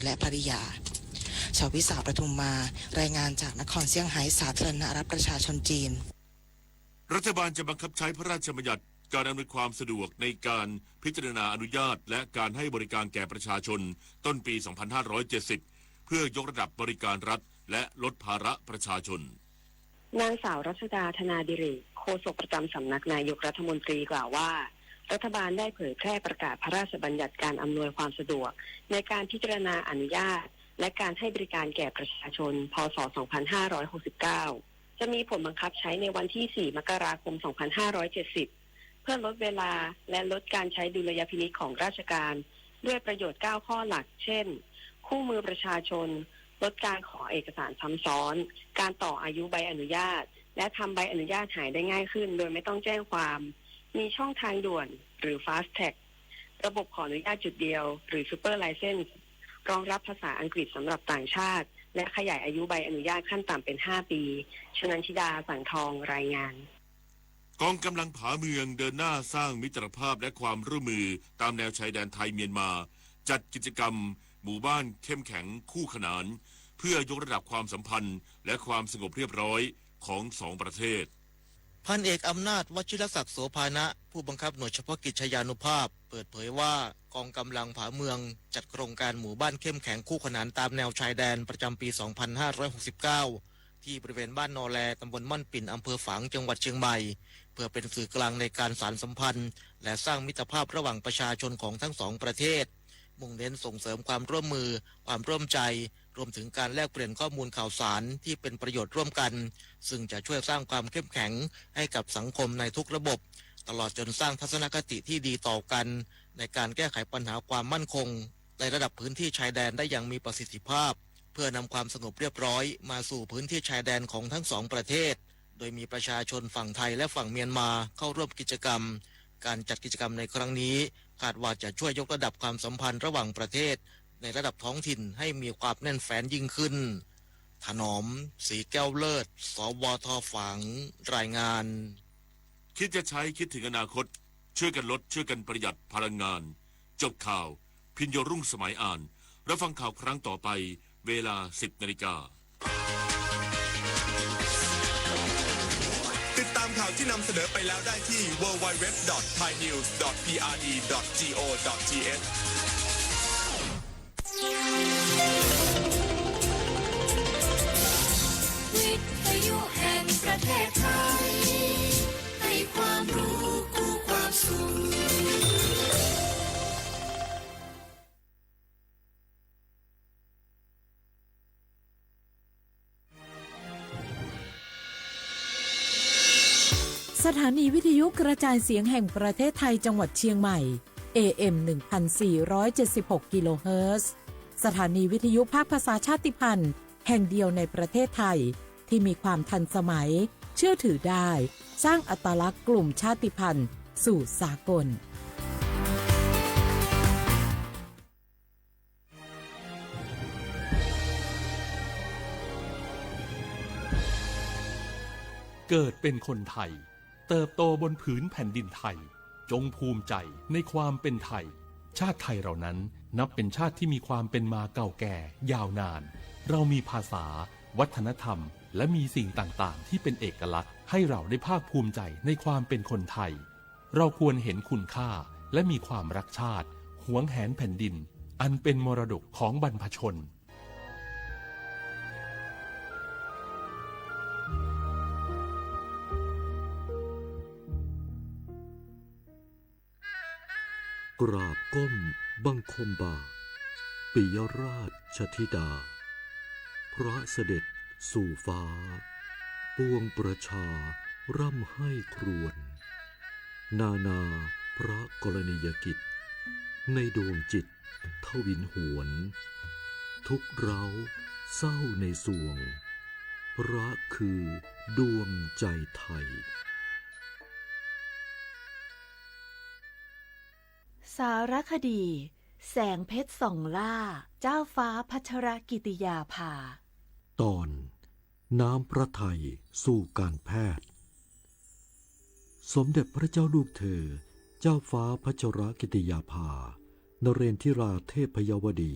และภริยาชาววิสาประทุมมารายงานจากนครเซี่ยงไฮ้สาธารณรัฐประชาชนจีนรัฐบาลจะบังคับใช้พระราชบัญญัติการอำนวยความสะดวกในการพิจารณาอนุญาตและการให้บริการแก่ประชาชนต้นปี 2570 เพื่อยกระดับบริการรัฐและลดภาระประชาชนนางสาวรัชดาธนาดิเรกโฆษกประจำสำนักนายกรัฐมนตรีกล่าวว่ารัฐบาลได้เผยแพร่ประกาศพระราชบัญญัติการอำนวยความสะดวกในการพิจารณาอนุญาตและการให้บริการแก่ประชาชนพ.ศ. 2569 จะมีผลบังคับใช้ในวันที่ 4 มกราคม 2570 เพื่อลดเวลาและลดการใช้ดุลยพินิจของราชการด้วยประโยชน์ 9 ข้อหลักเช่นคู่มือประชาชนลดการขอเอกสารซ้ำซ้อนการต่ออายุใบอนุญาตและทำใบอนุญาตหายได้ง่ายขึ้นโดยไม่ต้องแจ้งความมีช่องทางด่วนหรือ Fast Track ระบบขออนุญาตจุดเดียวหรือ Super License รองรับภาษาอังกฤษสำหรับต่างชาติและขยายอายุใบอนุญาตขั้นต่ำเป็น 5 ปีชนันชิดา สังทองรายงานกองกำลังผาเมืองเดินหน้าสร้างมิตรภาพและความร่วมมือตามแนวชายแดนไทยเมียนมาจัดกิจกรรมหมู่บ้านเข้มแข็งคู่ขนานเพื่อยกระดับความสัมพันธ์และความสงบเรียบร้อยของสองประเทศพันเอกอำนาจวชิรศักดิ์โสภานะผู้บังคับหน่วยเฉพาะกิจชยานุภาพเปิดเผยว่ากองกำลังผาเมืองจัดโครงการหมู่บ้านเข้มแข็งคู่ขนานตามแนวชายแดนประจำปี 2569 ที่บริเวณบ้านนอแลตำบลม่อนปิ่นอำเภอฝางจังหวัดเชียงใหม่เพื่อเป็นสื่อกลางในการสานสัมพันธ์และสร้างมิตรภาพระหว่างประชาชนของทั้งสองประเทศมุ่งเน้นส่งเสริมความร่วมมือความร่วมใจรวมถึงการแลกเปลี่ยนข้อมูลข่าวสารที่เป็นประโยชน์ร่วมกันซึ่งจะช่วยสร้างความเข้มแข็งให้กับสังคมในทุกระบบตลอดจนสร้างทัศนคติที่ดีต่อกันในการแก้ไขปัญหาความมั่นคงในระดับพื้นที่ชายแดนได้อย่างมีประสิทธิภาพเพื่อนำความสงบเรียบร้อยมาสู่พื้นที่ชายแดนของทั้งสองประเทศโดยมีประชาชนฝั่งไทยและฝั่งเมียนมาเข้าร่วมกิจกรรมการจัดกิจกรรมในครั้งนี้คาดว่าจะช่วยยกระดับความสัมพันธ์ระหว่างประเทศในระดับท้องถิ่นให้มีความแน่นแฟ้นยิ่งขึ้นถนอมสีแก้วเลิศสวทฝางรายงานคิดจะใช้คิดถึงอนาคตช่วยกันลดช่วยกันประหยัดพลังงานจบข่าวพิญโยรุ่งสมัยอ่านรับฟังข่าวครั้งต่อไปเวลา 10 นาฬิกาติดตามข่าวที่นำเสนอไปแล้วได้ที่ www.thainews.prd.go.th วิทยุแห่งประเทศไทยให้ความรู้กู้ความสุขสถานีวิทยุกระจายเสียงแห่งประเทศไทยจังหวัดเชียงใหม่ AM 1476 กิโลเฮิรตซ์สถานีวิทยุภาคภาษาชาติพันธุ์แห่งเดียวในประเทศไทยที่มีความทันสมัยเชื่อถือได้สร้างอัตลักษณ์กลุ่มชาติพันธุ์สู่สากลเกิดเป็นคนไทยเติบโตบนผืนแผ่นดินไทยจงภูมิใจในความเป็นไทยชาติไทยเรานั้นนับเป็นชาติที่มีความเป็นมาเก่าแก่ยาวนานเรามีภาษาวัฒนธรรมและมีสิ่งต่างๆที่เป็นเอกลักษณ์ให้เราได้ภาคภูมิใจในความเป็นคนไทยเราควรเห็นคุณค่าและมีความรักชาติหวงแหนแผ่นดินอันเป็นมรดกของบรรพชนกราบก้มบังคมบาทปิยราชธิดาพระเสด็จสู่ฟ้าปวงประชาร่ำให้ครวญนานาพระกรณียกิจในดวงจิตทวินหวนทุกเร้าเศร้าในสวงพระคือดวงใจไทยสารคดีแสงเพชรส่องล่าเจ้าฟ้าพัชรกิติยาภาตอนน้ำพระทัยสู่การแพทย์สมเด็จพระเจ้าลูกเธอเจ้าฟ้าพัชรกิติยาภานเรนทิราเทพยวดี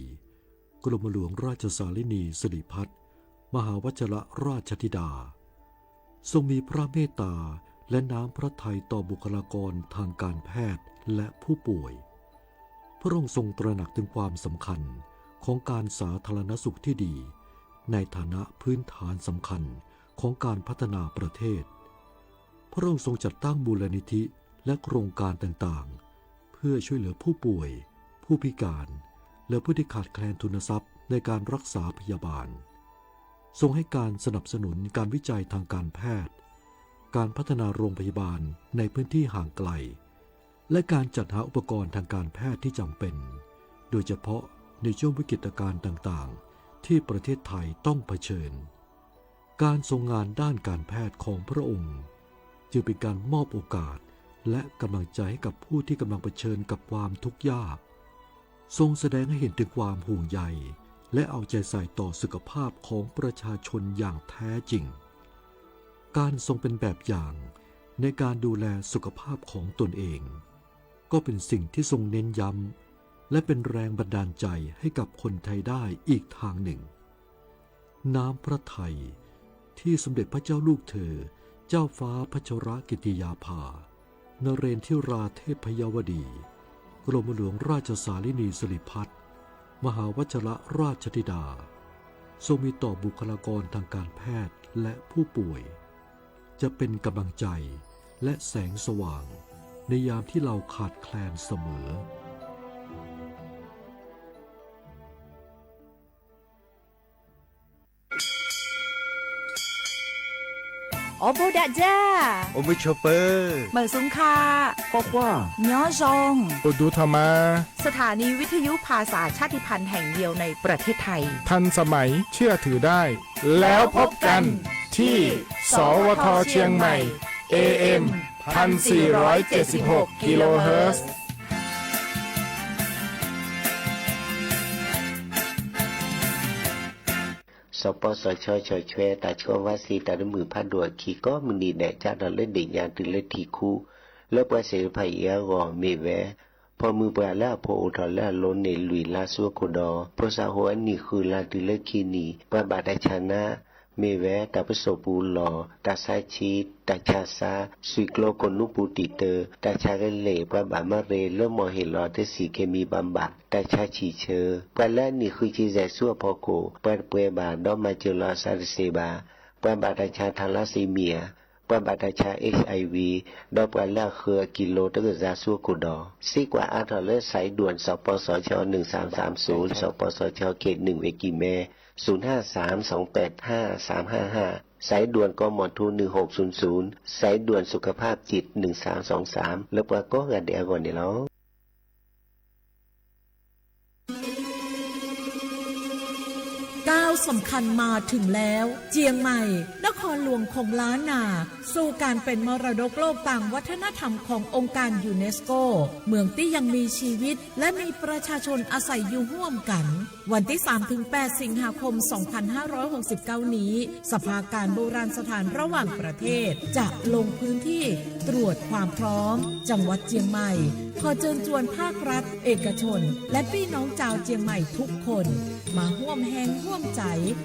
กรมหลวงราชสารินีสิริพัฒน์มหาวชิรราชธิดาทรงมีพระเมตตาและน้ำพระทัยต่อบุคลากรทางการแพทย์และผู้ป่วยพระองค์ทรงตระหนักถึงความสำคัญของการสาธารณสุขที่ดีในฐานะพื้นฐานสำคัญของการพัฒนาประเทศพระองค์ทรงจัดตั้งมูลนิธิและโครงการต่างๆเพื่อช่วยเหลือผู้ป่วยผู้พิการและผู้ที่ขาดแคลนทุนทรัพย์ในการรักษาพยาบาลทรงให้การสนับสนุนการวิจัยทางการแพทย์การพัฒนาโรงพยาบาลในพื้นที่ห่างไกลและการจัดหาอุปกรณ์ทางการแพทย์ที่จำเป็นโดยเฉพาะในช่วงวิกฤตการณ์ต่างๆที่ประเทศไทยต้องเผชิญการทรงงานด้านการแพทย์ของพระองค์จึงเป็นการมอบโอกาสและกำลังใจให้กับผู้ที่กำลังเผชิญกับความทุกข์ยากทรงแสดงให้เห็นถึงความห่วงใยและเอาใจใส่ต่อสุขภาพของประชาชนอย่างแท้จริงการทรงเป็นแบบอย่างในการดูแลสุขภาพของตนเองก็เป็นสิ่งที่ทรงเน้นย้ำและเป็นแรงบันดาลใจให้กับคนไทยได้อีกทางหนึ่งน้ำพระทัยที่สมเด็จพระเจ้าลูกเธอเจ้าฟ้าพัชรกิติยาภานเรนทิราเทพยวดีกรมหลวงราชสารินีสิริพัฒน์มหาวชิรราชธิดาทรงมีต่อบุคลากรทางการแพทย์และผู้ป่วยจะเป็นกำลังใจและแสงสว่างในยามที่เราขาดแคลนเสมอโอโบดะจ้า โอมิชเปอร์ เหมือซุงคา ก็ว่า เนาะซง อุดูธรรมา สถานีวิทยุภาษาชาติพันธุ์แห่งเดียวในประเทศไทย ทันสมัยเชื่อถือได้ แล้วพบกันที่ สวทเชียงใหม่ AM 1476 กิโลเฮิรตซ์สปสชชช่วยตาชวว่าสีตาดมือพัดดัวขีก็มึงดีแดจ้าดอลเล่นเด็กยานตื่นเล่นทีคู่แล้วปเสภัยเอรอเมแวพอมือปลาแล้วพออุทอแล้วล้นในลุยลาซัวโคดอพอสาหัวนี่คือลาตื่นเล่นคีนีปบาดชนะเมแวตาประสบูหลอตาซาชีตาชาซาสุยโกลกนุปูติเตอตาชาเกเลปบามาเรเริ่มมอเฮลอเตสีเคมีบำบัดตาชาชีเชอปลานี่คือจีแจซัวพอโกปเปบาดอมาเจลอซาริเซบาปบาดชาทาลาซีเมียปบาดชา HIV ดอปลาคือกิโลตะกะซาซัวโกดอซีกว่าอาทอเลสายด่วนสปสช1330สปสชเขต1เวกิเม053-285-355 สายด่วนกมท1600 สายด่วนสุขภาพจิต1323แล้วก็กันเดี๋ยวก่อนนี่แล้วก้าวสำคัญมาถึงแล้วเจียงใหม่นครหลวงของล้านนาสู่การเป็นมรดกโลกต่างวัฒนธรรมขององค์การยูเนสโกเมืองที่ยังมีชีวิตและมีประชาชนอาศัยอยู่ร่วมกันวันที่ 3-8 สิงหาคม 2569 นี้สภาการโบราณสถานระหว่างประเทศจะลงพื้นที่ตรวจความพร้อมจังหวัดเจียงใหม่ขอเชิญชวนภาครัฐเอกชนและพี่น้องชาวเจียงใหม่ทุกคนมาร่วมแรงร่วมใจ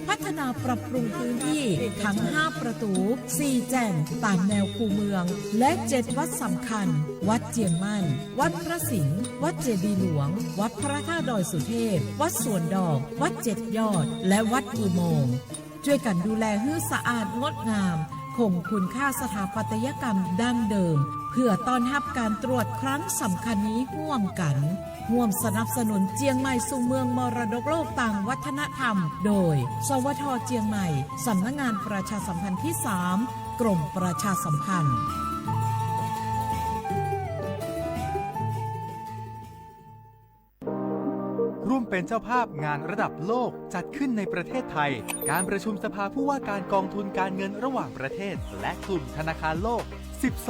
พัฒนาปรับปรุงพื้นที่ทั้ง5ประตู4แจ่งตามแนวคูเมืองและ7วัดสำคัญวัดเจียงมั่นวัดพระสิงห์วัดเจดีย์หลวงวัดพระธาตุดอยสุเทพวัดสวนดอกวัด7ยอดและวัดอุโมงค์ช่วยกันดูแลให้สะอาดงดงามคงคุณค่าสถาปัตยกรรมดั้งเดิมเพื่อต้อนรับการตรวจครั้งสำคัญนี้ร่วมกันร่วมสนับสนุนเจียงใหม่สู่เมืองมรดกโลกต่างวัฒนธรรมโดยสวทเจียงใหม่สำนักงานประชาสัมพันธ์ที่3กรมประชาสัมพันธ์ร่วมเป็นเจ้าภาพงานระดับโลกจัดขึ้นในประเทศไทยการประชุมสภาผู้ว่าการกองทุนการเงินระหว่างประเทศและกลุ่มธนาคารโลก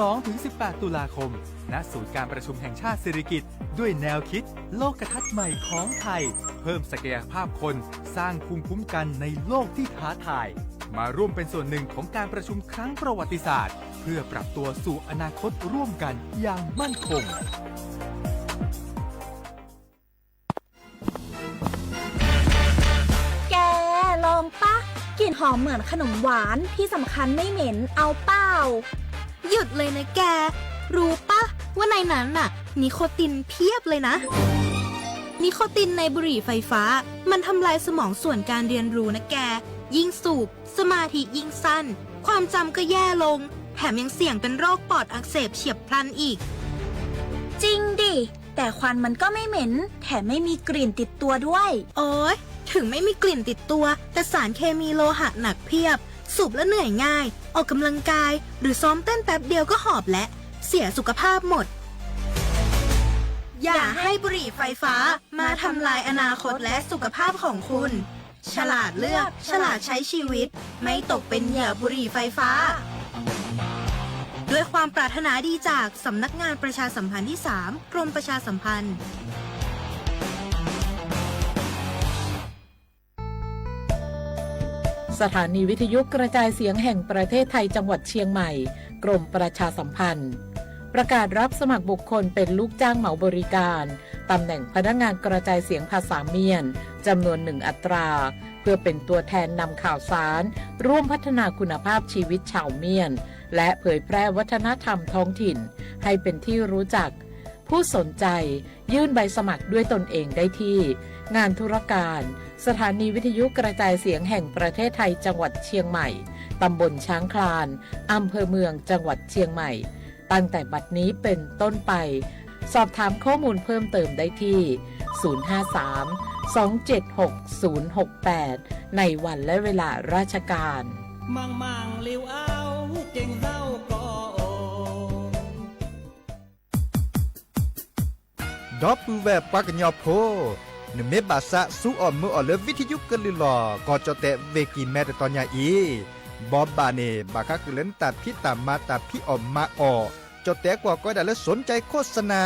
12-18 ตุลาคมณศูนย์การประชุมแห่งชาติสิริกิติ์ด้วยแนวคิดโลกทัศน์ใหม่ของไทยเพิ่มศักยภาพคนสร้างภูมิคุ้มกันในโลกที่ท้าทายมาร่วมเป็นส่วนหนึ่งของการประชุมครั้งประวัติศาสตร์เพื่อปรับตัวสู่อนาคตร่วมกันอย่างมั่นคง ลิ่นหอมเหมือนขนมหวานที่สำคัญไม่เหม็นเอาเปล่าหยุดเลยนะแกรู้ปะว่าในนั้นน่ะนิโคตินเพียบเลยนะนิโคตินในบุหรี่ไฟฟ้ามันทำลายสมองส่วนการเรียนรู้นะแกยิ่งสูบสมาธิยิ่งสั้นความจำก็แย่ลงแถมยังเสี่ยงเป็นโรคปอดอักเสบเฉียบพลันอีกจริงดิแต่ควันมันก็ไม่เหม็นแถมไม่มีกลิ่นติดตัวด้วยโอ๊ยถึงไม่มีกลิ่นติดตัวแต่สารเคมีโลหะหนักเพียบสูบแล้วเหนื่อยง่ายออกกำลังกายหรือซ้อมเต้นแป๊บเดียวก็หอบและเสียสุขภาพหมดอย่าให้บุหรี่ไฟฟ้ามาทำลายอนาคตและสุขภาพของคุณฉลาดเลือกฉลาดใช้ชีวิตไม่ตกเป็นเหยื่อบุหรี่ไฟฟ้าด้วยความปรารถนาดีจากสำนักงานประชาสัมพันธ์ที่ 3 กรมประชาสัมพันธ์สถานีวิทยุกระจายเสียงแห่งประเทศไทยจังหวัดเชียงใหม่กรมประชาสัมพันธ์ประกาศรับสมัครบุคคลเป็นลูกจ้างเหมาบริการตำแหน่งพนักงานกระจายเสียงภาษาเมียนจำนวน1 อัตราเพื่อเป็นตัวแทนนำข่าวสารร่วมพัฒนาคุณภาพชีวิตชาวเมียนและเผยแพร่วัฒนธรรมท้องถิ่นให้เป็นที่รู้จักผู้สนใจยื่นใบสมัครด้วยตนเองได้ที่งานธุรการสถานีวิทยุกระจายเสียงแห่งประเทศไทยจังหวัดเชียงใหม่ตำบลช้างคลานอำเภอเมืองจังหวัดเชียงใหม่ตั้งแต่บัดนี้เป็นต้นไปสอบถามข้อมูลเพิ่มเติมได้ที่053-276-068ในวันและเวลาราชการมังลิวเอาเก่งเศร้าก็ดอปูแวปักญอโพนเมบาสะสู้ออมมือออเลวิทยุกลือลอก็จะเตเวกีแมตตอนยาอีบอบบาเนบาคักเล่นตัดพี่ตามมาตัดพี่ออมมาออจะแตกว่าก็ได้และสนใจโฆษณา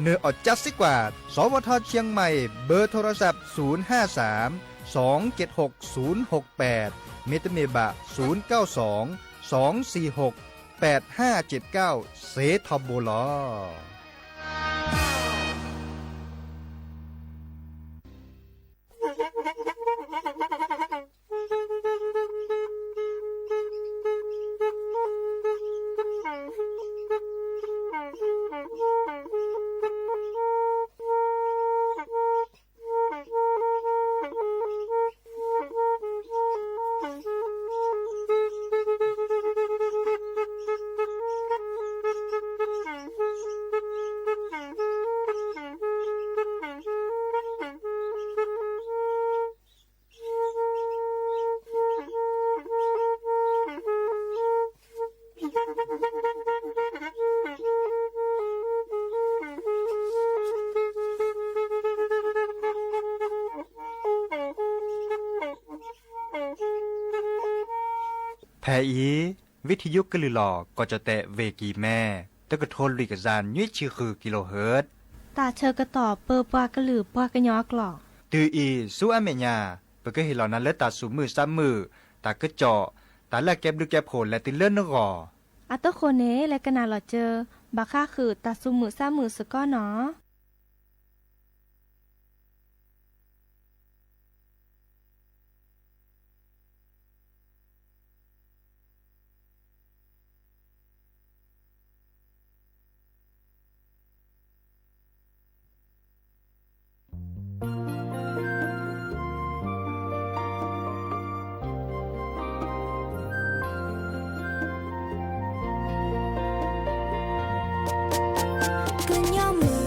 เนื้ออดจัดสิกว่าสวทเชียงใหม่เบอร์โทรศัพท์053-276-068เมตเมบะ092-246-8579เซทอโบลอแพอีวิทยุกลือหลอก็จะแตะเวกีแม่ตะกะโทนลุยกะจานยุ้ยชื่อคือกิโลเฮิรตซ์ตาเชอกระต่อเปอร์ปากระหลือปากระยอกหลอกตืออีสู้อเมญาเปก็เห็นเหล่านั้นและตาสูมือซ้ำมือตากระเจาะตาละแก็บดูแก็บโผลและติเลื่อนนกออัตโคเนและกะนาหลอเจอบาค่าคือตาสูมือซ้ำมือสก้อเนาะก็ย่อมมือ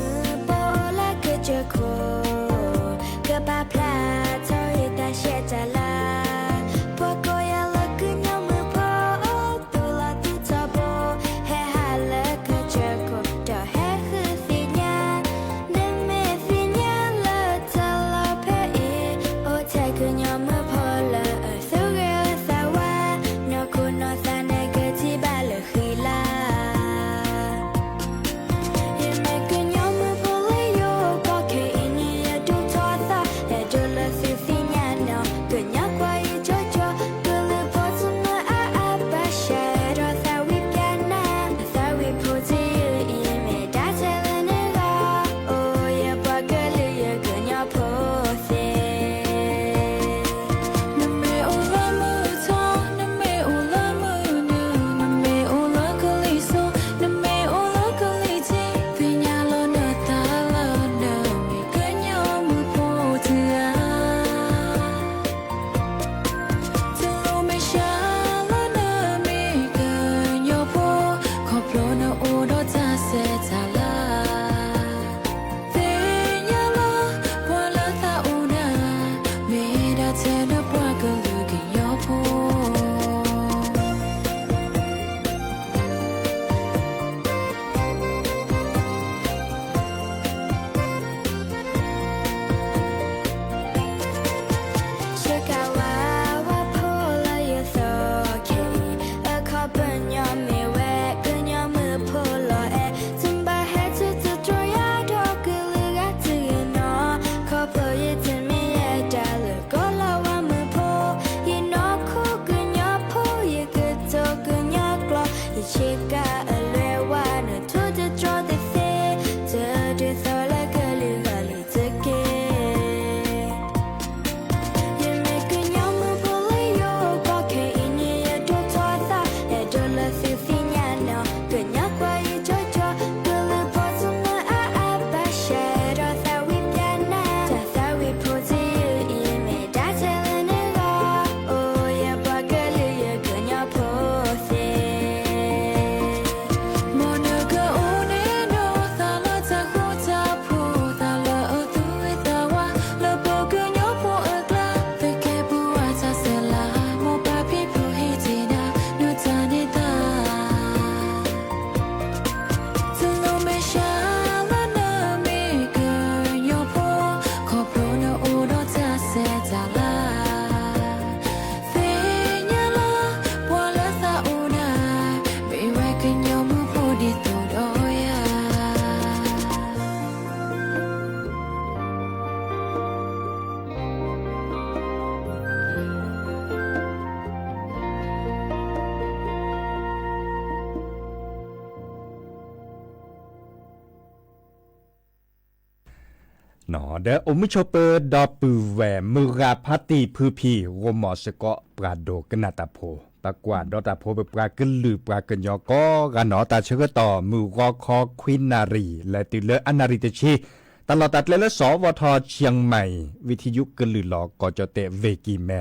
หนอเดออมิชเปอร์ดอปือแหวมือราพัติพือพีโรมอสกอปราโดกนาตาโพปากว่าดอตาโพเปปรากึลือปรากันยอก็กันหนอตาเชกต่อมือรอคอควินนารีและติเลอนาริตชีตลอดตัดเลยและสวทเชียงใหม่วิทยุกลือหลอกจเตเวกีแม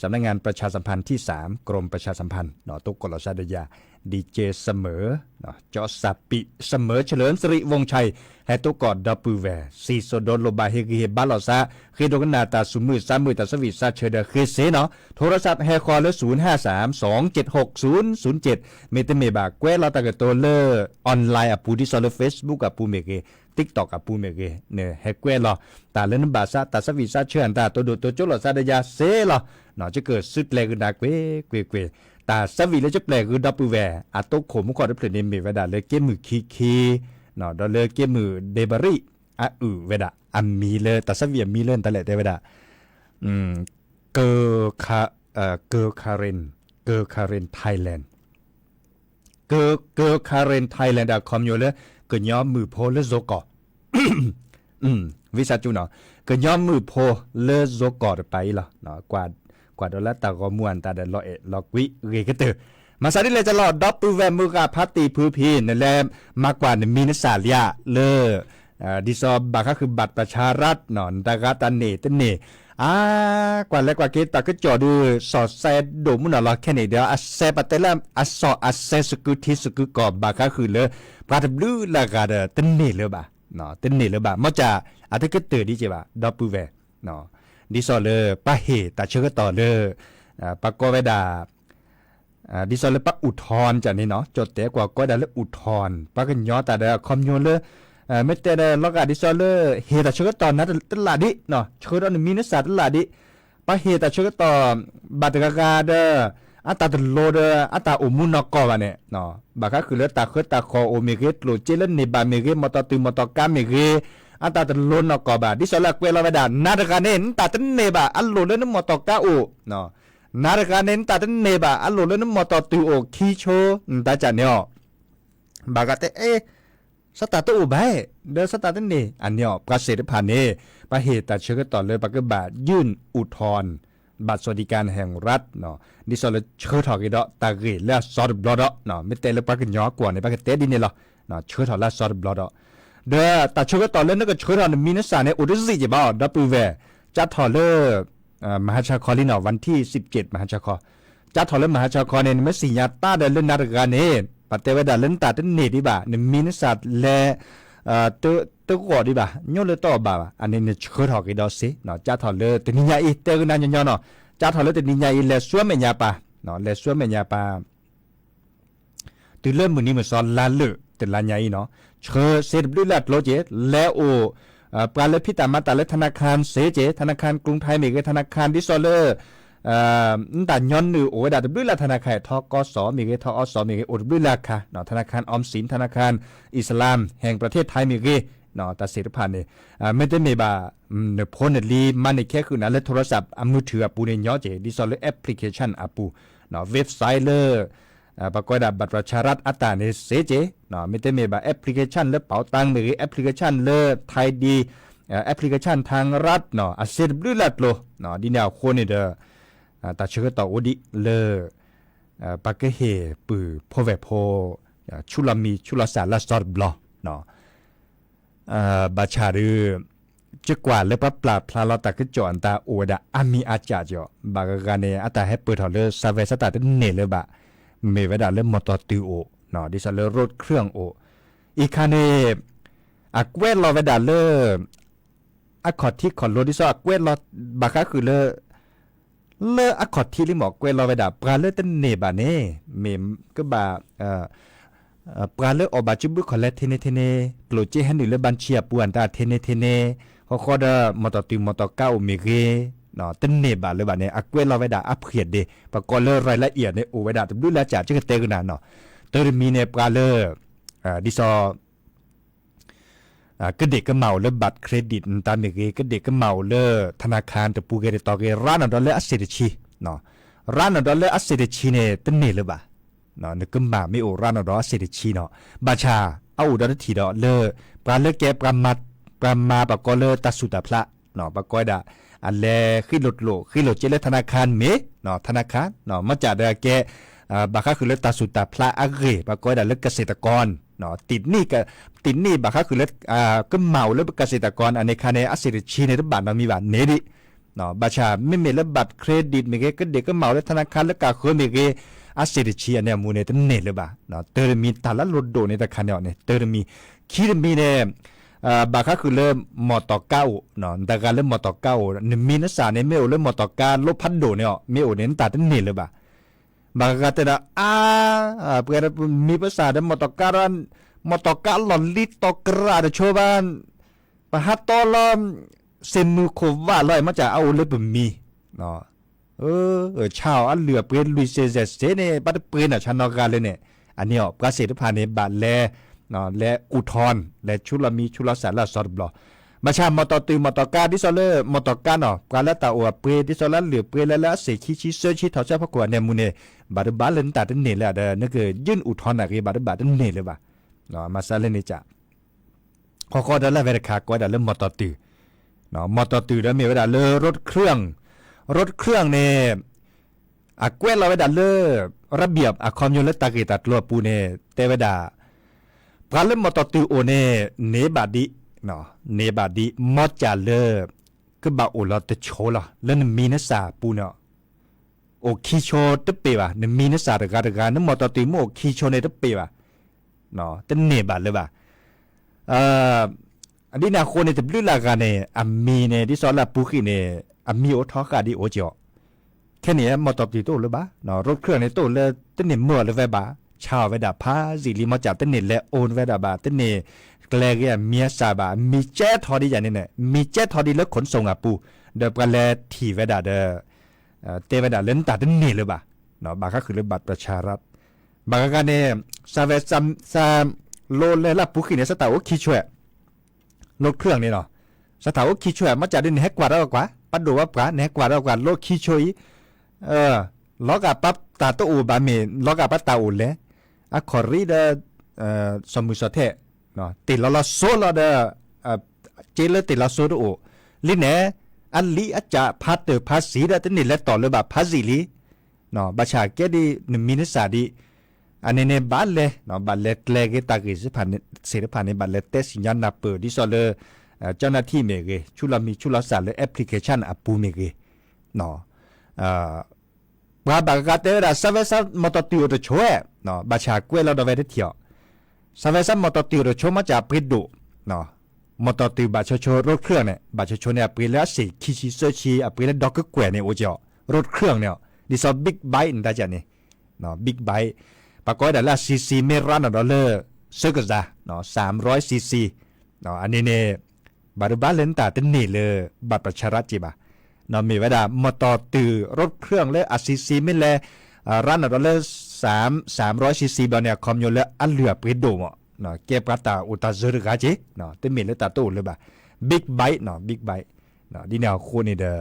สำนักงานประชาสัมพันธ์ที่3กรมประชาสัมพันธ์หนอตุกกลชาดยาดีเจเสมอเนาะจอสับปิเสมอเฉลิมสิริวงชัยแฮตุกอดดับปือแวซีโซโดโลบาเฮกเฮบาลอซาเคโดกนาตาสุมือซามือตาสวิซาเชเดเคเซเนาะโทรศัพท์แฮคอเล053276007เมตเมบาแควลาตากโตเลออนไลน์อปูดิซอลเฟซบุ๊กอปูเมเกTikTok อปูเมเกเนี่ยแฮกแควลอตาเลนบาซาตาสวิซาเชอันตาตัวโดตัวจุลซาดยาเซลอเนาะจะเกิดสุดแลกดาเกวตาสวีแล้วจะแปลคือดับเบิลแวร์อาตุขมก่อนได้เพลงเมเวดาเลยเกมือคีเนาะดอเลยเกมือเดบาริเวดาอัมมีเลยตาสวีมีเลยตะแหละเวดาเกอคาเรนไทยแลนด์เกอคาเรนไทยแลนด์คอมอยู่เลยเกย้อมมือโพเลโซกอวิชาจูเนาะเกย้อมมือโพเลโซกอไปละเนาะกว่าดอลลาร์ตากอมวนตาเดลลอกวิเรกเตอมาซาดิเลยจะหลอดดับปือแวมือกาพัตติพื้พีนั่นแหละมากกว่ามีนิสาเลียเลดิซอบาก็คือบัตรประชารัฐนอนตากาตันเนตเนกว่าแล้วกว่าเกตาก็จอดูสอดแซดโดมุนอลแค่นี้เดียวอัสเซปเตลอัสซออัสเซสกุทิสกุกอบบาก็คือเลยปราบลูละกาเดตันเนเลยบ่าเนาะตันเนเลยบ่ามอจ่าอาทิตย์ก็เตอดีเจบ่าดับปือแวเนาะดิซอเลปะเหตาเชกต่อเลปะกอเวดาดิซอเลปะอุทธรจะนี่เนาะจดแต่กว่าก็ได้เลอุทธรปะกันย้อตาเดคอมโยเลไม่แต่ได้ลอกาดิซอเลเฮตาเชกต่อนะตลาดดิเนาะเชกต่อมีนัสตลาดดิปะเฮตาเชกต่อบัตรกาเดอัตาตโลเดอัตาอุมุนกอวะเนี่ยเนาะบาก็คือเลตาเคตาคอโอเมเกตโลเจเลนเนบาเมเกมอตตุมอตกาเมเกอันตาตะลนนกอบาดิสลักเวลาเวดานาดกาเนนตาตะเนบาอัลโลเลนมอตกาโอเนาะนาดกาเนนตาตะเนบาอัลโลเลนมอตตุโอคีโชตาจานเนาะบากาเตสตาตุบายเดสตาตะเนอันเนาะประเสริฐผ่านเนประเหตุตาเชกต่อเลยปากบายื่นอุทธรณ์บัตรสวัสดิการแห่งรัฐเนาะดิสลเชถอกิดอตาเกและซอดบลอดเนาะไม่เตลปากญอกว่าในปากเตดินเนลเนาะเชถอละซอดบลอดเดอตาเชกต่อเลยนึกเชถอมีนัสเนี่ยอุดสิจิบ่าดับปือแวจัดถอเลมหาชาคอลินวันที่17มหาชาคอจัดถอเลมหาชาคอเนี่ยไม่สิญาตาเดลนาดกาเนปเตเวดาเลนตาตเนดิบ่าเนี่ยมีนัสและ ตัวก่อดีบ่ะย้อนเลยต่อบ่าอันนี้เนี่ยเชื่อถอกี่ดอสิเนาะจ้าถอเลยแต่นิยาอีเตอร์นั่นย้อนเนาะจ้าถอเลยแต่นิยาอีเลซัวเมียปาเนาะเลซัวเมียปาตัวเริ่มมือนี้มันสอนลาเลือแต่ลาใหญ่เนาะเชื่อเสร็จด้วยลัดโลเจแล้วโอปลาเลพิตามาตาเลธนาคารเสเจธนาคารกรุงไทยมีธนาคารดิซอเลอร์แต่ย้อนนือโอ้ดาดด้วยลัดธนาคารทกสมีทอสมีโอด้วยลัดค่ะเนาะธนาคารออมสินธนาคารอิสลามแห่งประเทศไทยมีเนาะแต่เสร็จผ่านเนี่ยไม่ได้มีบ่าเนื้อพ้นลีมันในแค่คือนั้นและโทรศัพท์มือถือปูเนี่ยย้อนเจดิซอเลอร์แอปพลิเคชันปูเนาะเว็บไซต์เลอปรากฏว่าบัตรประชารัฐอัตราในเสเจเนาะไม่ได้มีแบบแอปพลิเคชันและเป๋าตังค์หรือแอปพลิเคชันเลไทยดีแอปพลิเคชันทางรัฐเนาะอาเซียนบลูลัดโลเนาะดีแนวคนนี่เด้อแต่เชื่อต่ออดีเลปากเกเฮปือพอเวโพชุลามีชุลสารละสอดบลอเนาะบาชารือจะกว่าเลยปะปลาพลาลตะก็จอนตาโอดาอามีอาจาจ่อบากกันเนี่ยอัตราให้เปิดถอดเลยซาเวสตาร์เนเลยบะเมเวดาเริ่มมอเตอร์ติโอเนาะดิฉันเลยรถเครื่องโออีกคันเนอักเวลลอเวดาเลออักขอดที่ขอรถดิฉันอักเวลลอบาคาคือเลออักขอดที่ลิหมอกเวลลอเวดาปลาเลอตันเนบาเน่เมมก็บาปลาเลออบาจิบุคอเลเทเนเทเนโปรเจฮันนี่เลบันเชียปวนตาเทเนเทเนเขาขอดมอเตอร์ติมอเตอร์เก้าเมเกเนาะตันเนบาเลยบาเนี่ยอักเวลลอเวดาอัพเขียดเดปกรณ์เลอรายละเอียดในโอเวดาดูแลจ่าจึงเตกันเนาะเตอร์มีเนี่ยปลาเลอดิซอก็เด็กก็เมาเลบัตรเครดิตตามเมเกก็เด็กก็เมาเลธนาคารแต่ปูเกเรตอเกร้านดอลเลอร์อัสเซเดชีเนาะร้านดอลเลอร์อัสเซเดชีเนี่ยตันเนเลยบาเนาะนึกก็มาไม่โอร้านดอลเลอร์อัสเซเดชีเนาะบาชาเอาดอลทีดอเลอปลาเลแกปรามาปกรณ์เลตัสุตาพระเนาะปกรณ์ดาอันแลขึ้นรถโลขึ้นรถเจริญธนาคารเมเนาะธนาคารเนาะมาจากเดแกบางครั้งคือเลตาสุตาพระอักเรบางก็ได้เลเกษตรกรเนาะติดหนี้บางครั้งคือเลก็เมาเลเกษตรกรอันในคาเนอัสเซริชีในรัฐบาลมันมีบาทเนดิเนาะบาชาไม่มีเลบัตรเครดิตมีเกก็เด็กก็เมาเลธนาคารและกาเคยมีเกอัสเซริชีเนี่ยมูเนตันเนเลยบ่าเนาะเตอร์มีตาละรถโดในตะคันเนี่ยเตอร์มีคีดมีเนี่ยบางครั้งคือเริ่มมอต่อเก้าเนาะแต่การเริ่มมอต่อเก้าเนี่ยมีนักศึกษาเนี่ยไม่เอาเริ่มมอต่อการลบพันโดเนี่ยไม่เอาเนี่ยตัดตันเนเลยบ่าบางครั้งแต่ละเพื่อนมีภาษาเดิมมอต่อการหล่อนลิตอกระดาษโชว์บ้านปะฮัตตอลอมเซมูโคว่าลอยมาจากเอาเลยปุ่มมีเนาะชาวอันเหลือเปลี่ยนลุยเซเซเซเนี่ยปัดเปลี่ยนชันนอกกันเลยเนี่ยอันนี้เกษตรพันธุ์ในบาทแลเนาะและอุทธรและชุลมีชุลสารละสอดบลอมาชามอตอตือมอตอกาดิซอเลอร์มอตอกาเนาะกาละตาอวเปดิซอลเหลือเปละเสคิชิเซชิเท่าเจ้าพระกวนเนี่ยมูเนี่ยบาดบาเลนตาตันเนละเด้อนึกยื่นอุทธรอะไรบาดตันเนเลยบ่าเนาะมาซาเลนี่จ้ะขอได้ละเวรคากว่าได้เริ่มมอตอตือเนาะมอตอตือแล้วมีเวลาเลอรถเครื่องเนี่ยอักเวลเราเวลาเลอระเบียบคอมยูเลตาเกตัดลัวปูเนี่ยเตเวดาพาเลมอตอตือโอเนเนบาดิเนาะเนบาดิมอจาเลก็บาโอลอตโชละแล้วนมีนสาปูเนาะโอคิโชตเปว่านมีนสาตะกะนมอตอตือโมคิโชเนตเปว่ะเนาะตะเนบาเลยว่ะอันนี้นะคนเนี่ยจะบลือลากันเนี่ยอามีเนี่ยที่สอนละปูขี้เนี่ยอามีโอทอกาดิโอจ่อแค่นี้มอตอตือโตเลยบ่าเนาะรถเครื่องในโตเลยตะเนมัวเลยว่ะบ่าชาวเวดาพาสิลิมาจับตะเนและโอนเวดาบาตะเนแกลกเมียซาบามีเจ็ดทอดีอย่างนี้เนี่ยมีเจ็ดทอดีแล้วขนส่งปูเดบกันแลที่เวดาเดเตเวดาเล่นตัดเนเลยบ่าเนาะบางก็คือเรื่องบัตรประชารัฐบางก็เนี่ยซาเวซาโลเลล่าปูขี้เนี่ยสตาร์โอคิช่วยรถเครื่องนี่เนาะสตาร์โอคิช่วยมาจากดินแฮกกว่าแล้วกว่าปัดดูว่าปลาแฮกกว่าแล้วกว่าโลคิช่วยล้อกับปั๊บตาโตอูบาเมล้อกับปั๊บตาอูเลยอะคอรีเดสมุสเทเนาะติลอโซลอเดเจเลติลอโซโอลิเนอันลีอาจจะพัดเตอภาษีได้ตนี่และต่อเลยแบบภาษีลีเนาะบัชาเกดีนมินิสาดีอันนี้เนี่ยบัลเลเนาะบัลเลตเลกตากิสพันเสร็จพันในบัลเลเตสิญญาณนับเปิดดิซอเลเจ้าหน้าที่เมเกชุลามีชุลสารและแอปพลิเคชันอปูเมเกเนาะบาบากาเตอร์ซาเวซัมอตติโอโตโชเนาะบัชากวยเราดเวเดเทียซาเวซัมอตติโอโตโชมาจากปริดุ เนาะมอเตอร์ตือบาชโชรถเครื่องเนี่ยบาชโชเนี่ยปีแล้วสิคิชิเซอร์ชีปีแล้วด็อกก็แกว่เนี่ยโอเจ้ารถเครื่องเนี่ยดิซอบิ๊กไบค์ได้จ้ะนี่เนาะบิ๊กไบค์ปากก้อยแต่ละซีซีเมรันดอลเลอร์เซอร์กซาเนาะ300ซีซีเนาะอันนี้เนี่ยบาร์บ้านเลนตาเต็นนี่เลยบัตรประชารัฐจีบะเนาะมีเวลามอเตอร์ตือรถเครื่องเลยซีซีไม่เลยรันดอลเลอร์300ซีซีบาเนี่ยคอมอยู่เลยอันเหลือไปดูมั้งเนาะเก็บกระตาอุตาเซอร์กาจีเนาะเต็มมีเลยตาตู้เลยบ่าบิ๊กไบค์เนาะบิ๊กไบค์เนาะดีแนวคู่นี่เด้อ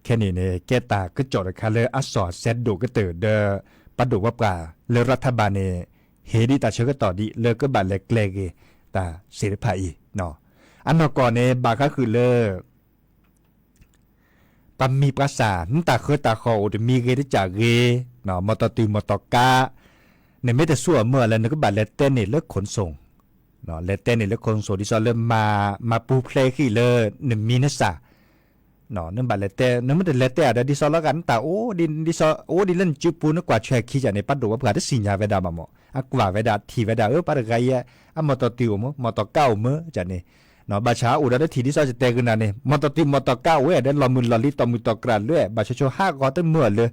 แค่นี้เนี่ยแกตาก็จอดคาเลยอัสอดเซตดูก็ตื่นเด้อปัดดูว่าปลาเลยรัฐบาลเนี่ยเฮดีตาเชื่อก็ต่อดีเลยก็บาดเล็กๆตาเสรีภาพเนาะอันนก่อนเนี่ยบาก็คือเลยปัมมีภาษาตาเคยตาเขาจะมีเกได้จากเกเนาะมอเตอร์ตีมอเตอร์กาเนี่ยไม่แต่สั่วเมื่อแล้วนึกว่าเลตเต้นเนี่ยเลิกขนส่งเนาะเลตเต้นเนี่ยเลิกขนส่งที่ซอเริ่มมาปูเพลย์ขี้เลยหนึ่งมีนัสสะเนาะนึกว่าเลตเต้นึกว่าเลตเต้อะไรที่ซอแล้วกันแต่โอ้ดินที่ซอโอ้ดินเล่นจุปูนึกว่าแชร์ขี้จากในปัดดูว่าเผื่อได้สินยาเวดามาหมออกว่าเวดาทีเวดาปัดไกยมอเตอร์ติวมอเตอร์เก้าเมื่อจากนี่เนาะบาชาอุดได้ทีที่ซอจะเตกันนะเนี่ยมอเตอร์ติมอเตอร์เก้าเว้ยได้ลอมือลอลิตอมือตอกราดเลยบาชาโชห้าก็ตั้งเมื่อเลย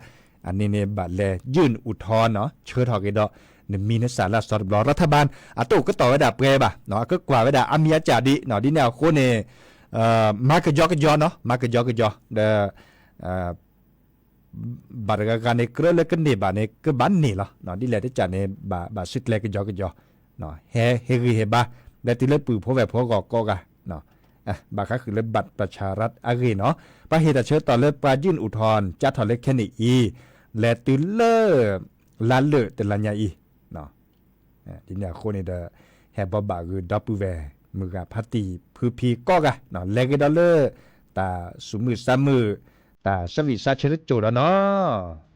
อันนี้เนี่ยบาดแลยื่นอุทธรณ์เนาะเชิญถอดกันดอกเนี่ยมีนักสารสอดบลอรัฐบาลตู้ก็ต่อไว้ดาเปรย์ป่ะเนาะก็กว่าไว้ดาอามียจ่าดีเนาะที่แนวโคเนี่ยมากระยอกระยอเนาะมากระยอกระยอเดบาร์กการเนี่ยเคลื่อนเล็กกันเนี่ยบาเนี่ยก็บ้านนี่เหรอเนาะที่แหละที่จ่าเนี่ยบาสุดเล็กกระยอกระยอเนาะเฮบ้าได้ที่เล็กปืนพวกแบบพวกก็กันเนาะบาก็คือเล็บบัตรประชารัฐอะไรเนาะปะเหตุเชิญต่อเล็บปลายื่นอุทธรณ์จัดถอดเล็กแค่นี้และตื่นเล่ล้านเลือแต่ละอย่างเนาะทีนี้คนนี้เดอแฮบบบ่าคือดับเบิลแวร์มือกับพัตตีพือพีก็กันเนาะเล็กดอลเลอร์ตาสมือสามมือตาสวิสาเชิดโจแล้วเนาะ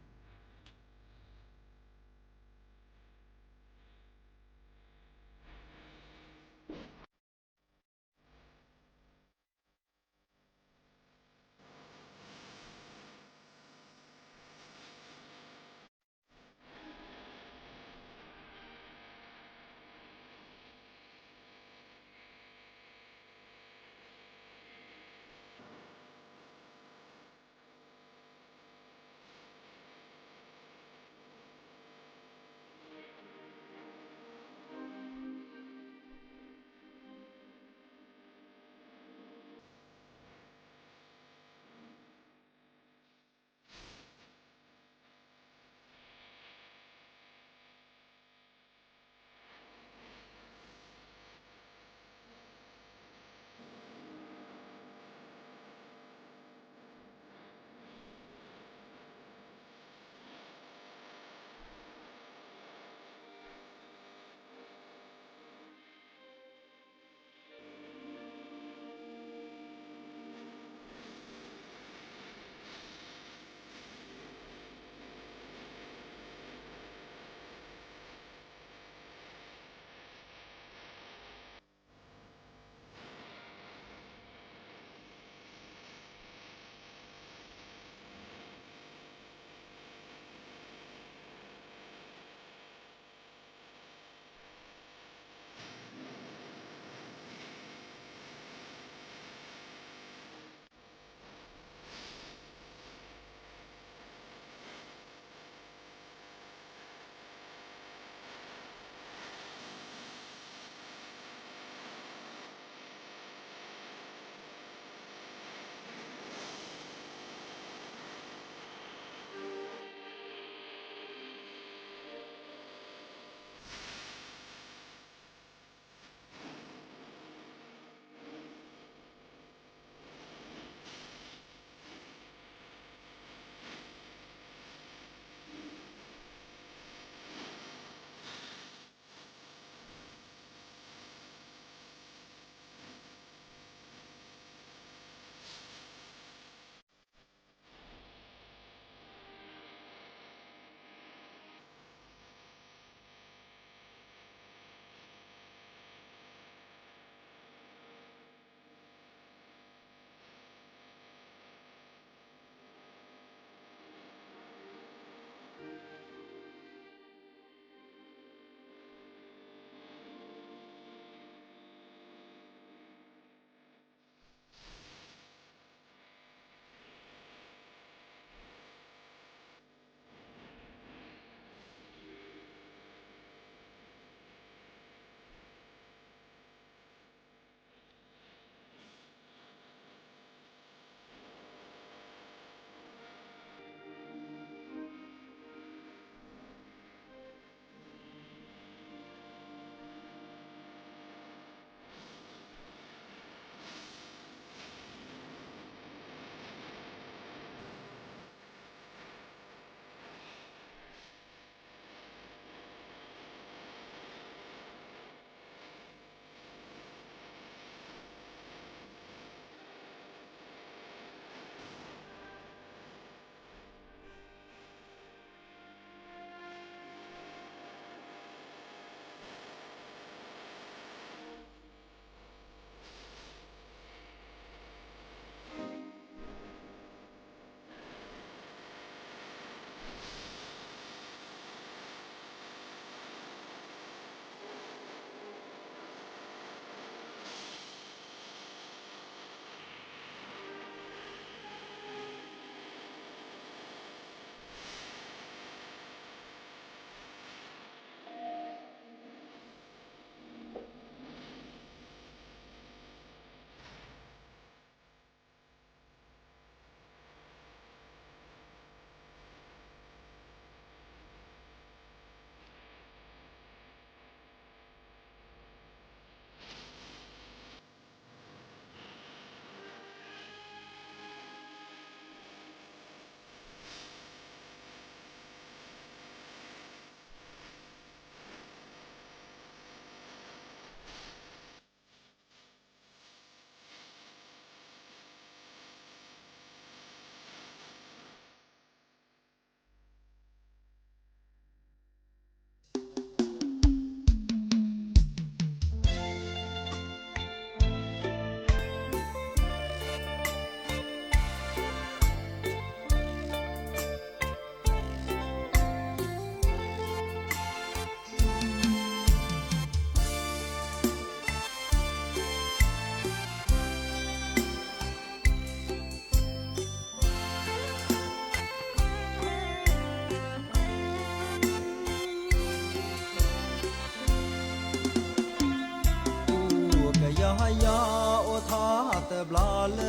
บลอเล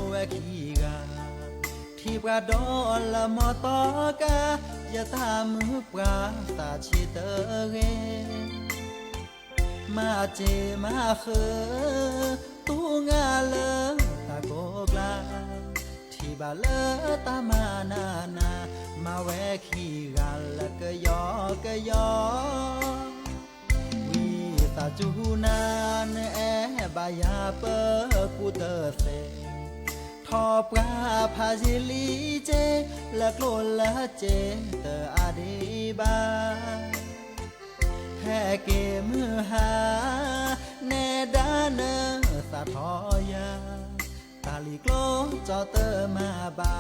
แวกีกาที่ปราดอละมอตอกาอย่าตามมือปราตาชิเตเรมาเจมาเคตูงาเลตาโกกลาที่บาเลตามานานามาแวกีกาละกะยอกะยอวีตาจูนานแอบายาเปกูเตเซทอปราพาจิลีเจละโกลละเจเตอาดีบาแห่เกมือหาแนดานสะทอยาตาลีโกลจอเตมาบา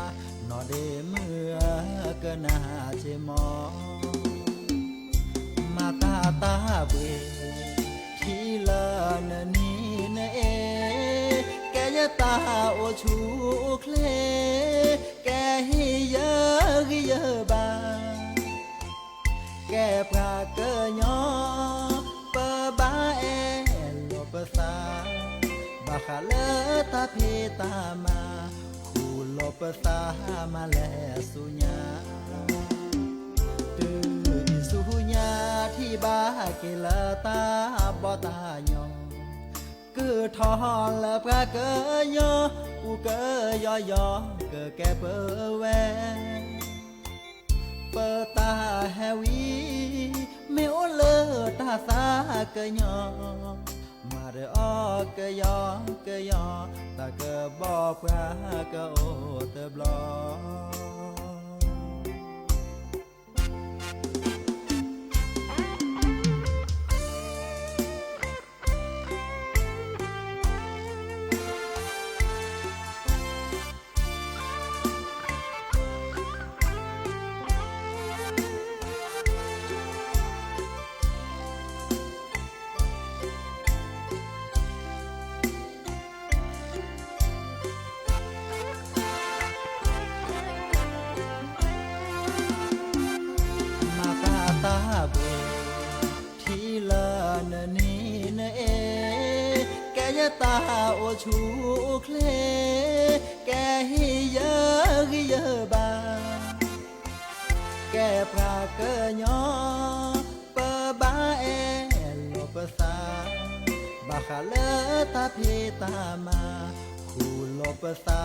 นอเดมือเกนาเจมอมาตาตาเบที่ละนนีนเอแกยะตาโอชูเคลแกฮิเยฮิเยบาแกปราเกยอเปบาเอโลเปซาบาคาเลตาเพตามาคูโลเปซามาแลสุญาตื่นสุญาที่บาเกลตาบอตายอกือทอนละปราเกยออูเกยอยอเกแกเปแวเปิดตาแฮวีเมโอเลตาสาเกยอมาเรอเกยอเกยอตาเกบอปราเกโอเตบลอตาเบที่ละนนีนเอแกยะตาโอชูเคลแกฮิเยฮิเยบาแกปราเกยอเปบาเอโลเปซาบาคาเลตาเพตามาคูโลเปซา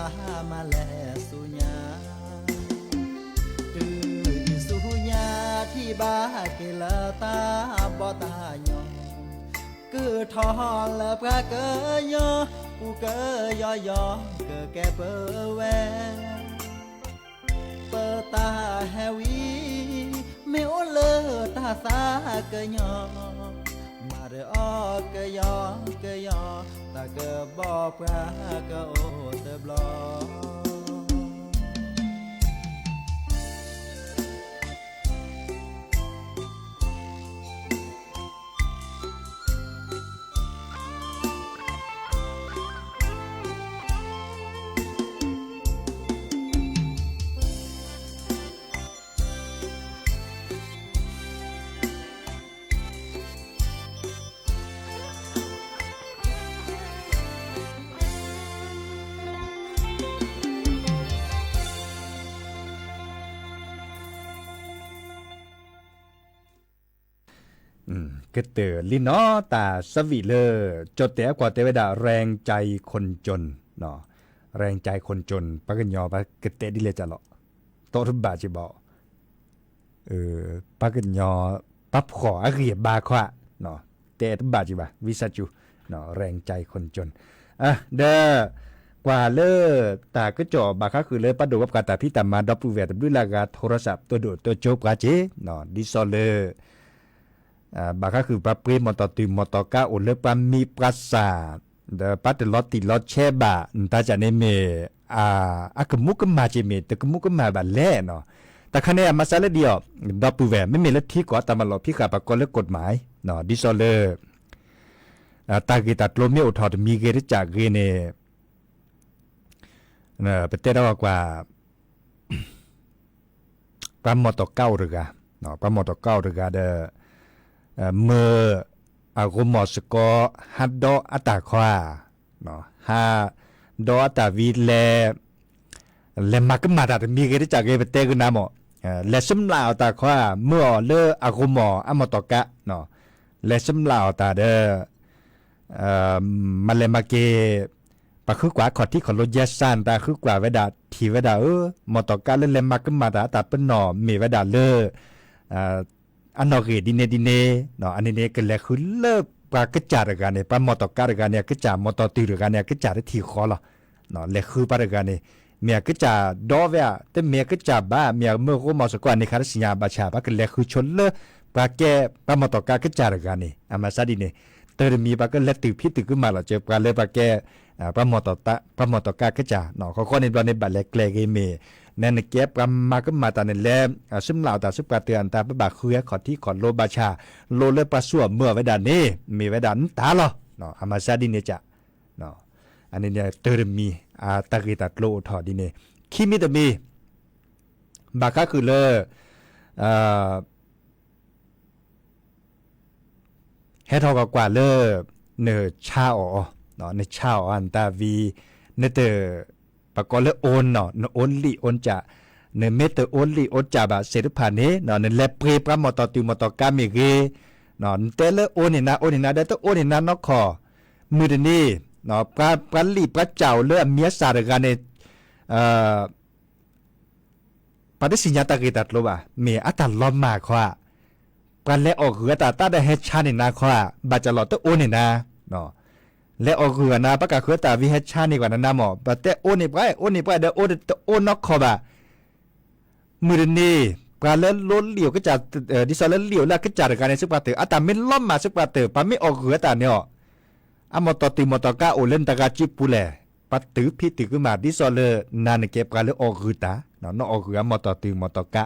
มาแลสุญาที่บาเกลตาบอตายอกือทอนละปราเกยอกูเกยอยอเกแกเปแวเปิดตาแฮวีเมโอเลตาสาเกยอมาเรอเกยอเกยอตาเกบอปราเกโอเตบลอก็เตอลินอตาสวิเลอจดแต่กว่าเตวดาแรงใจคนจนเนาะแรงใจคนจนปะกันยอปะกะเตดิเลจะเหรอโตทุบบาจิบอปะกันยอปับขอเรียบบาควะเนาะเตทุบบาจิบะวิสัจูเนาะแรงใจคนจนเด้อกว่าเลอตาก็จ่อบาคะคือเลยปะดูกับกาตาพี่ตามาดอปูเวตด้วยลากาโทรศัพท์ตัวโดดตัวโจบกาเจเนาะดิซอเลบาก็คือปะเปรมอตอตุมอตอกาโอเลปามีปราสาทเดปัตลอติลอเชบะตาจาเนเมกมุกมาเจเมตกมุกมาบาแลเนาะแต่คะแนนมาซาเลเดียวดอปูแวไม่มีลัทธิกว่าตามมาหลอพี่ขาปากรและกฎหมายเนาะดิซอเลตากิตัดโลเมโอทอดมีเกริจากเกเนประเทศเรากว่าปรามอตเก้าหรือกะเนาะปรามอตเก้าหรือกะเดเมื่ออารมณ์สกอฮัดดออัตาควาเนาะฮา ดอตาวีแลมักมาตามีเกได้จากเกเปเตกุนาหมอแลซึมลาวตาขวาเมื่อเลออากุมออมตอกะเนาะแลซึมลาวตาเดมันเลมาเกปะคือกว่าขอที่ขอรถยาซานตาคือกว่าเวดาทีเวดามอตอกะเล่นมักมาตาเปิ้นหนอมีเวดาเลออันนอเกดิเนเนาะอันนี้ก็แลคือเลิกปากระจาดกันเนี่ยปามอตอกะกันเนี่ยกระจามอตอตีกันเนี่ยกระจาได้ทีคอละเนาะแลคือปากันเนี่ยเมียกระจาดอเวียแต่เมียกระจาบ้าเมียเมื่อก็มอสกว่าในคาร์สิญาบาชาปากันแลคือชนเลปาแกปามอตอกะกระจากันเนี่ยอามาซาดิเนี่ยเตอร์มีปากันแลตือพิตึกขึ้นมาละเจอปาเลยปาแกปามอตอกะกระจาเนาะเขาในบอลในบัตรแลกแลกเมนั่นเก็บปามาก็มาตาในแลซึมลาวตาซึปาเตือนตาปะบาคุยขอที่ขอโลบาชาโลเลปาสัวเมื่อเวดานี้มีเวดานตาลอเนาะอามาซาดิเนี่ยจ้ะเนาะอันนี้เนี่ยเตอร์มีตะกิตัดโลทอดิเนี่ยคิมิตมีบาคาคือเลเฮทอกว่าเลเนชาอเนาะในชาอันตาวีเนเตอปะกอเลโอนเนาะโอนลีโอนจะเนเมเตอโอนลีโอนจะบะเสรุพาเนเนาะเนเลเปรปรามอตอติมอตอกามิเกเนาะเตเลโอนินาเดตโอนินานอคอมือนี้เนาะปลาลีปลาเจ้าเลเมียสารกันในปฏิสิญญาตะกิตัดโลบะเมียอัตลอมมาขวาปลาเลออกเหือตาตาได้เฮชานินาขวาบาจะลอตโอนินาเนาะและออกเหือนาปะกะเขือตาวิเฮชานิกว่านั้นนะหมอปะเตโอนิไปเดโอนอกขอบะมือนี้ปลาเลล้นเหลียวก็จะดิซอเลเหลียวแล้วก็จะกันในสุปาเตออัตาไม่ล้อมมาสุปาเตอปะไม่ออกเหือตาเนี่ยอะมอตอติมอตอกาโอเลนตะกาจิปุเลปัตตือพิตึกมาดิซอเลนานเก็บกันเลยออกหือตาเนาะออกหือมอตอติมอตอกะ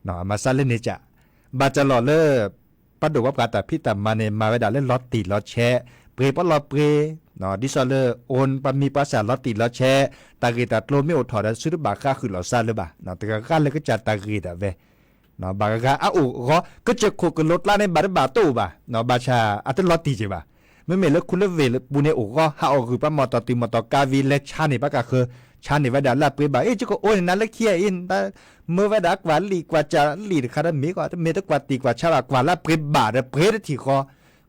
เนาะมาซาเลเนจะบาจะลอเลปัดดูว่าปาตาพิตามาเนมาเวดาเล่นลอตติลอแชเปรปลอเปรเนาะดิซอเลโอนปามีภาษาลอตติลอแชตากีตาโลมิโอถอดซื้อบาค่าคือลอซาเลยบ่เนาะตะกะเลยก็จะตากีตาเวเนาะบากะอูก็จะโคกลดลาในบาบาตู้บ่เนาะบาชาอัตลอตติจิบ่ไม่เมลคุณเลเวลบุเนโอก็หาออกคือปามอตอติมอตอกาวีเลชานี่ปะกะคือชานี่เวดาลาเปบ่เอ้จิโกโอนี่นั่นละเคียอินตาเมื่อเวดากว่าลีกว่าจะลีดคารามีกว่าเมตกว่าตีกว่าชากว่าละเปบาดเปรที่คอ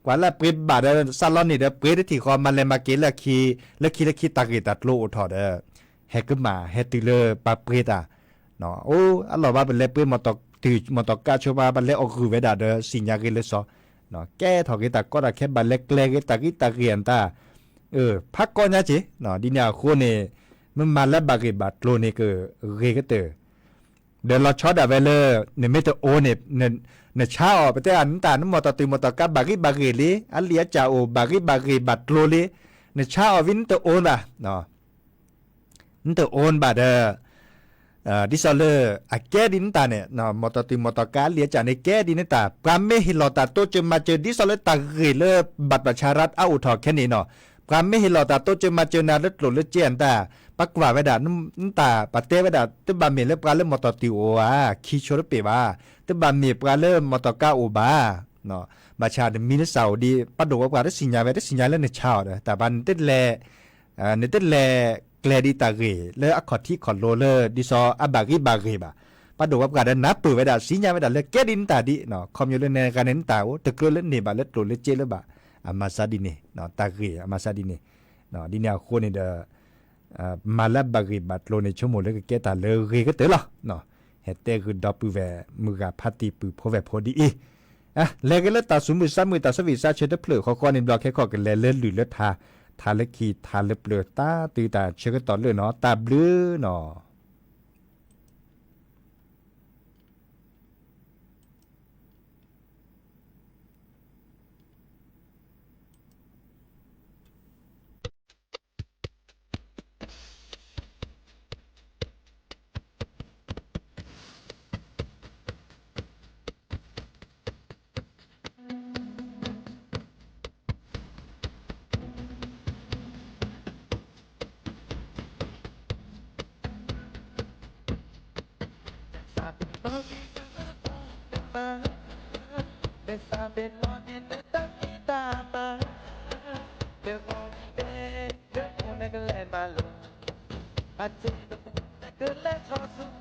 กว่าละเปบาดซาลอนนี่เปรที่คอมันเลยมาเกละคีตากิตัดโลทอดเฮกมาเฮติเลปาเปรตาเนาะโอ้อัลลอฮ์ว่าเป็นเลเปมอตอติมอตอกาโชบาบันเลออกคือเวดาสิญญาเกเลซอเนาะแก้ถอกิตาก็ได้แค่บันเล็กๆตากิตาเกียนตาพักก่อนนะจิเนาะดิเนี่ยคนเนี่ยมันมาแล้วบากิบัดโลนี่ก็เรก็เตอเดี๋ยวเราช็อตอะเวลเนี่ยไม่ต้องโอเนี่ยเช้าไปแต่อันตานมอตติมอตกับบากิลีอันเลียจ่าโอบากิบัดโลลีเนี่ยเช้าวินเตอโอนบ่ะเนาะวินเตอโอนบ่ะดิซอเลอะแกดินตาเนี่ยเนาะมอตติมอตกาเลียจ่าในแกดินตาปรามเมหิลอตาโตจะมาเจอดิซอเลตาเกเลบัดประชารัฐเอาอุทอแค่นี้เนาะปรามเมหิลอตาโตจะมาเจอนาเลตโลเลเจียนตาปักว่าเวดาน้ำตาปะเตเวดาตบามีเลปราเลมอตติโอคีโชรเปบาตบามีปราเลมอตกาโอบาเนาะบาชาดมินสาวดีปัดดูว่าปราได้สิญญาเวได้สิญญาเลในชาวแต่บันเตแลในเตแลเกลดิตาเกเลอคอที่คอนโรเลอร์ดิซออะบากิบาเกบาปัดดูว่าปราได้นับปือเวดาสิญญาเวดาเลแกดินตาดิเนาะคอมอยู่ในการเน้นตาโอตะเกลเลเนบาเลโตเลเจเลบาอามาซาดิเนเนาะตาเกอามาซาดิเนเนาะดิเนี่ยโคเนเดมาลาบากิบัดโลในชั่วโมงแล้วก็แกตาเลเรก็เตอละเนาะเฮเตคือดอปูเวมือกาพัติปูพอเวพอดีเลกเลตาสุมือซ้ำมือตาสวิซาเชตเปลือกข้อในบล็อกแค่ข้อกันเลหรือเลทาเลคีทาเลเปลือกตาตีตาเชก็ต่อเลยเนาะตาบลือเนาะ been wanting to talk to you, but the one day, the one that can let my love. Hãy subscribe cho kênh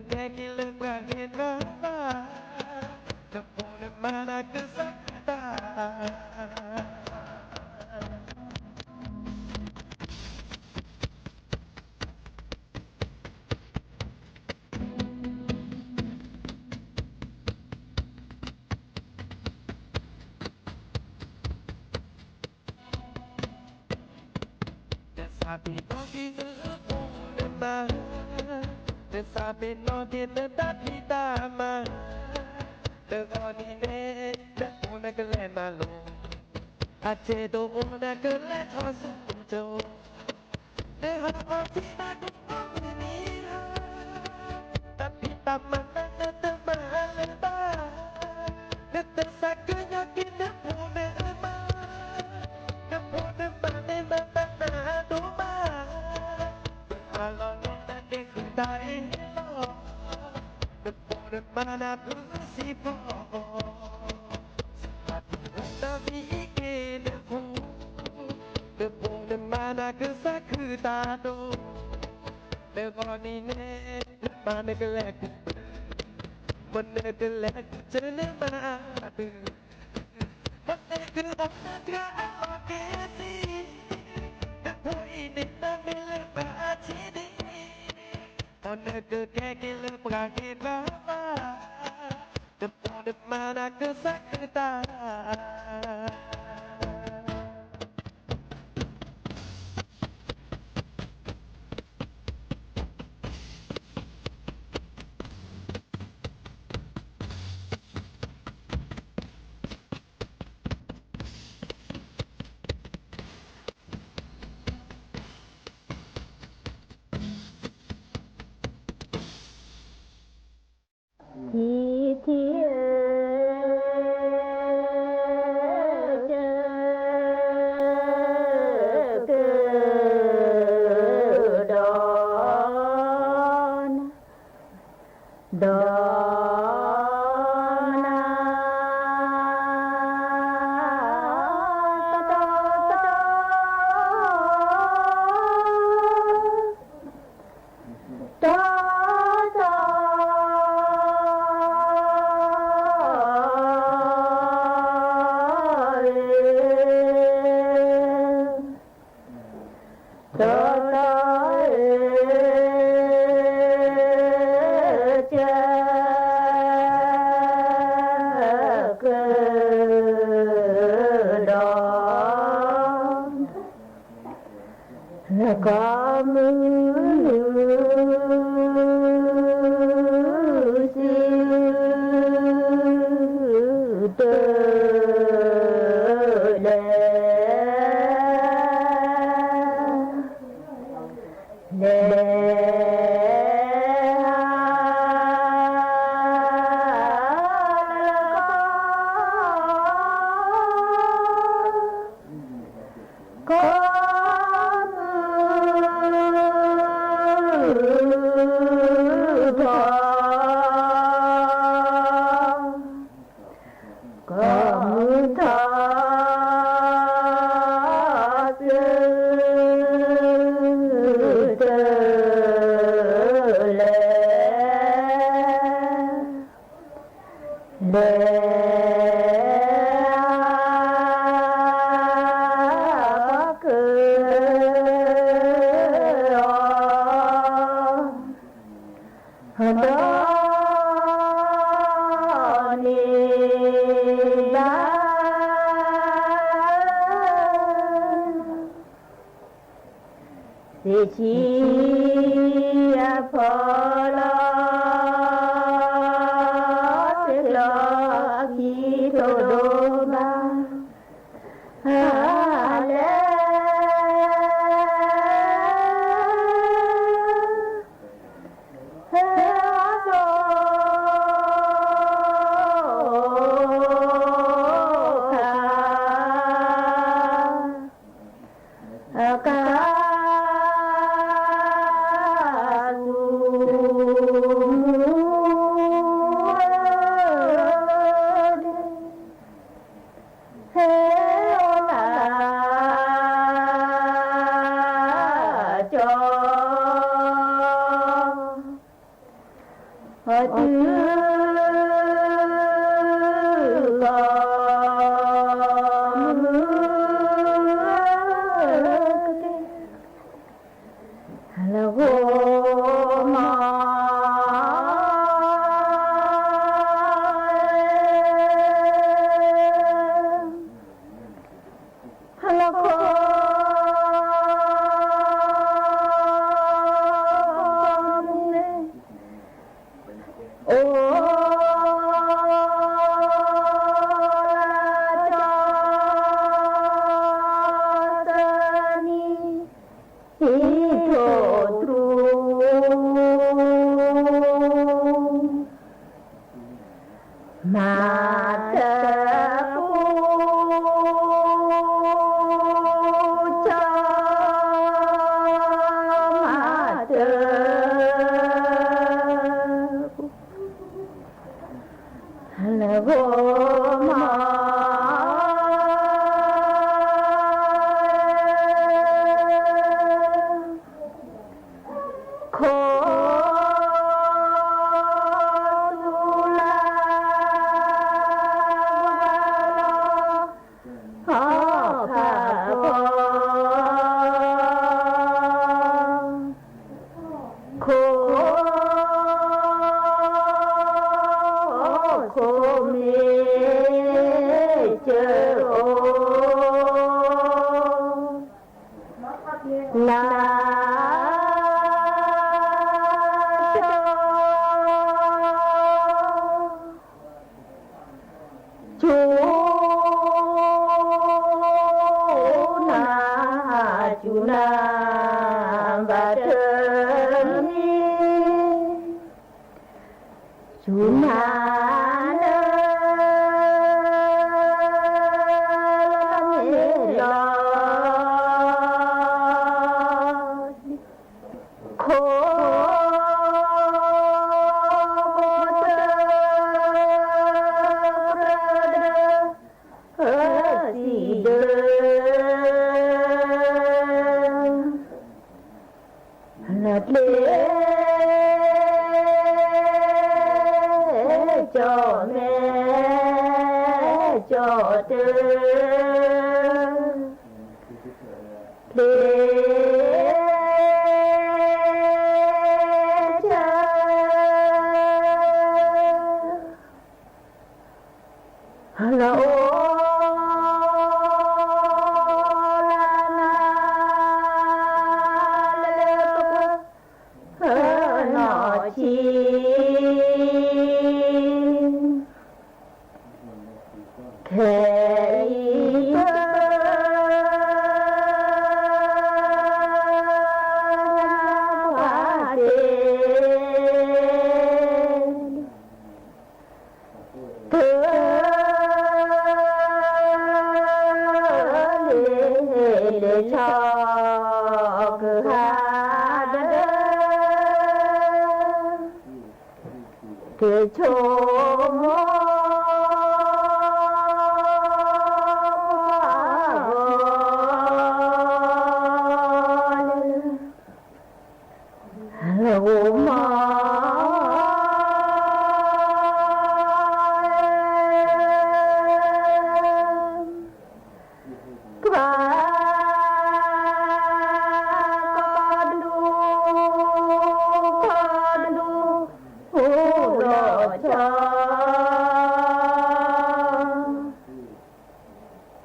Ghiền Mì Gõ để không bỏ lỡ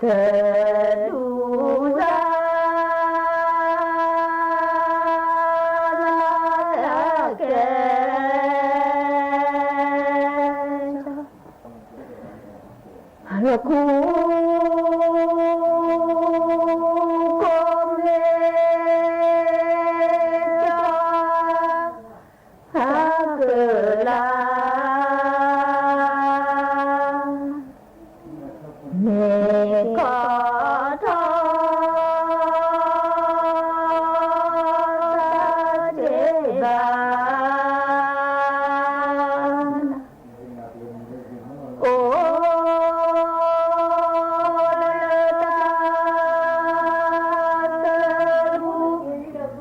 Kedua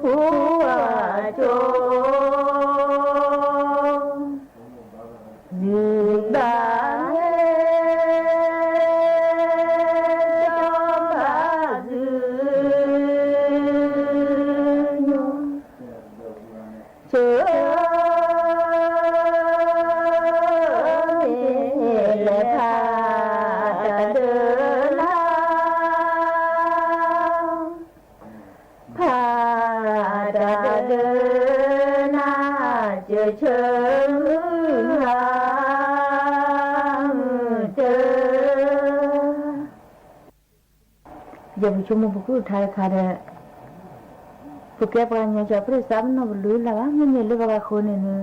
ผัวโจยืดบานจอมบาจืเชื่อและพาเดินพาเดินเจอเชิงหาเจอजब cuma buku uthai khada puke paganya chapre sabno lu laga me le baga khone ne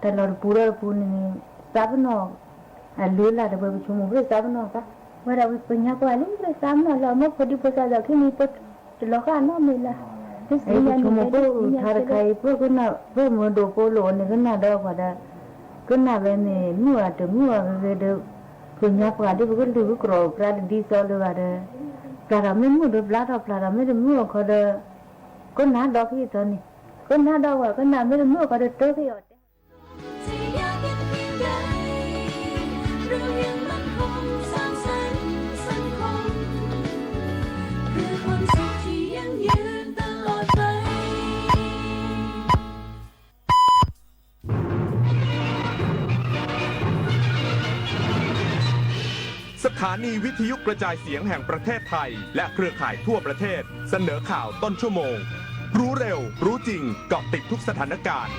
talor pura pune ne sabno lu la de babu cuma bre sabno ka wara punya ko alim bre sabno la mo khodi posa da khini pot loka no mila cuma ko uthar khai pu kuna pu mo do ko lo ne kana da khada kana be ne muwa de de punya ko adi bu lu kro pra di so lo ada Plara memu do blada plara memu ko de ko na do ki to ni ko na do wa ko na memu ko de to ki yo สถานีวิทยุกระจายเสียงแห่งประเทศไทยและเครือข่ายทั่วประเทศเสนอข่าวต้นชั่วโมงรู้เร็วรู้จริงเกาะติดทุกสถานการณ์